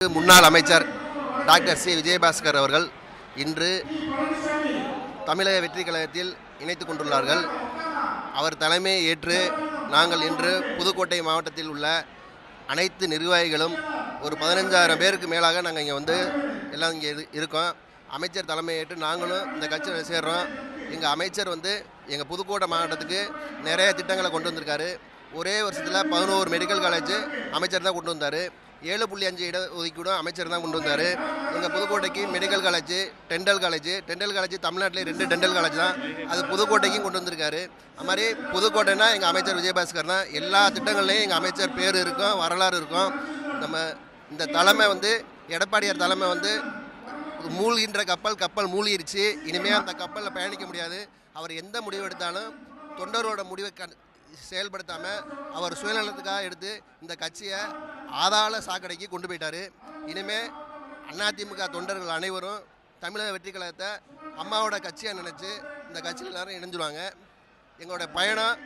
முன்னாள் அமைச்சர் doctor C Vijayabaskar அவர்கள் இன்று தமிழக வெற்றி கழகத்தில் இணைத்துக் கொண்டுள்ளார்கள். அவர் தலைமையை ஏற்று நாங்கள் இன்று புதுக்கோட்டை மாவட்டத்தில் உள்ள அனைத்து நிர்வாகிகளும் ஒரு 15,000 பேருக்கு மேலாக நாங்கள் இங்கே வந்து எல்லாம் இங்கே இருக்கோம். அமைச்சர் தலைமையை ஏற்று நாங்களும் இந்த கட்சியில் சேர்றோம். எங்கள் அமைச்சர் வந்து எங்கள் புதுக்கோட்டை மாவட்டத்துக்கு நிறைய திட்டங்களை கொண்டு வந்திருக்காரு. ஒரே வருஷத்தில் 11 மெடிக்கல் காலேஜ் அமைச்சர் தான் கொண்டு வந்தார். 7.5 இட ஒதுக்கீடும் அமைச்சர் தான் கொண்டு வந்தார். எங்கள் புதுக்கோட்டைக்கு மெடிக்கல் காலேஜ், டென்டல் காலேஜ் தமிழ்நாட்டிலே 2 டென்டல் காலேஜ் தான், அது புதுக்கோட்டைக்கும் கொண்டு வந்திருக்காரு. அது மாதிரி புதுக்கோட்டைனா எங்கள் அமைச்சர் விஜயபாஸ்கர் தான். எல்லா திட்டங்கள்லையும் எங்கள் அமைச்சர் பேர் இருக்கும், வரலாறு இருக்கும். நம்ம இந்த தலைமை வந்து எடப்பாடியார் தலைமை வந்து மூழ்கின்ற கப்பல் மூழ்கிருச்சு. இனிமேல் அந்த கப்பலில் பயணிக்க முடியாது. அவர் எந்த முடிவு எடுத்தாலும் தொண்டரோட முடிவை செயல்படுத்தாமல் அவர் சுயநலத்துக்காக எடுத்து இந்த கட்சியை ஆதாள சாக்கடைக்கு கொண்டு போயிட்டார். இனிமேல் அதிமுக தொண்டர்கள் அனைவரும் தமிழக வெற்றி கழகத்தை அம்மாவோட கட்சியாக நினச்சி இந்த கட்சியில் எல்லாரும் இணைஞ்சிருவாங்க. எங்களோட பயணம்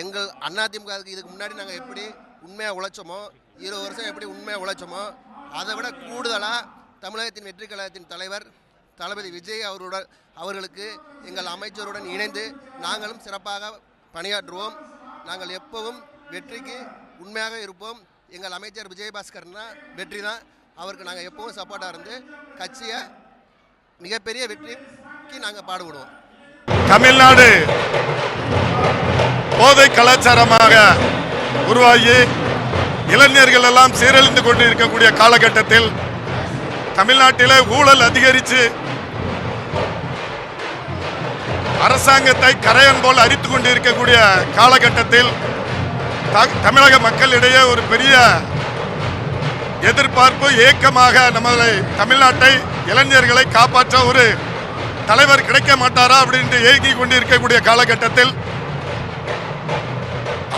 எங்கள் அதிமுகவுக்கு இதுக்கு முன்னாடி நாங்கள் எப்படி உண்மையாக உழைச்சோமோ, 20 வருஷம் எப்படி உண்மையாக உழைச்சோமோ, அதை விட கூடுதலாக தமிழகத்தின் வெற்றி கழகத்தின் தலைவர் தளபதி விஜய் அவர்களுக்கு எங்கள் அமைச்சருடன் இணைந்து நாங்களும் சிறப்பாக பணியாற்றுவோம். நாங்கள் எப்பவும் வெற்றிக்கு உண்மையாக இருப்போம். எங்கள் அமைச்சர் விஜயபாஸ்கர்னா வெற்றி தான். அவருக்கு நாங்கள் எப்பவும் சப்போர்ட்டாக இருந்து கட்சியை மிகப்பெரிய வெற்றிக்கு நாங்கள் பாடுபடுவோம். தமிழ்நாடு போதை கலாச்சாரமாக உருவாகி இளைஞர்கள் எல்லாம் சீரழிந்து கொண்டு இருக்கக்கூடிய காலகட்டத்தில் தமிழ்நாட்டிலே ஊழல் அதிகரித்து அரசாங்கத்தை கரையன் போல் அரித்து கொண்டு இருக்கக்கூடிய காலகட்டத்தில் தமிழக மக்களிடையே ஒரு பெரிய எதிர்பார்ப்பு ஏக்கமாக நம்மளை தமிழ்நாட்டை இளைஞர்களை காப்பாற்ற ஒரு தலைவர் கிடைக்க மாட்டாரா அப்படின்ட்டு ஏங்கி கொண்டு இருக்கக்கூடிய காலகட்டத்தில்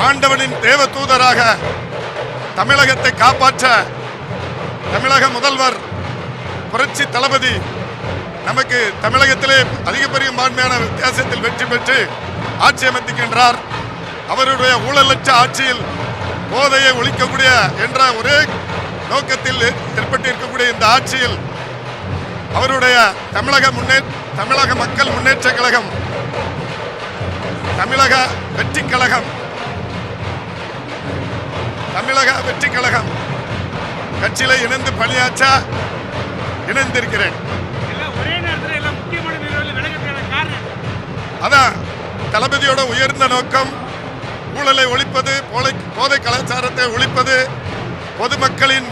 ஆண்டவனின் தேவ தூதராக தமிழகத்தை காப்பாற்ற தமிழக முதல்வர் புரட்சி தளபதி நமக்கு தமிழகத்திலே அதிக பெரும்பான்மையான வித்தியாசத்தில் வெற்றி பெற்று ஆட்சி அமைத்துகின்றார். அவருடைய ஊழலற்ற ஆட்சியில் போதையை ஒழிக்கக்கூடிய என்ற ஒரே நோக்கத்தில் ஏற்பட்டிருக்கக்கூடிய இந்த ஆட்சியில் அவருடைய தமிழக மக்கள் முன்னேற்ற கழகம், தமிழக வெற்றி கழகம் கட்சியில இணைந்து பணியாற்ற இணைந்திருக்கிறேன். அதான் தளபதியோட உயர்ந்த நோக்கம் ஊழலை ஒழிப்பது, போதை கலாச்சாரத்தை ஒழிப்பது, பொதுமக்களின்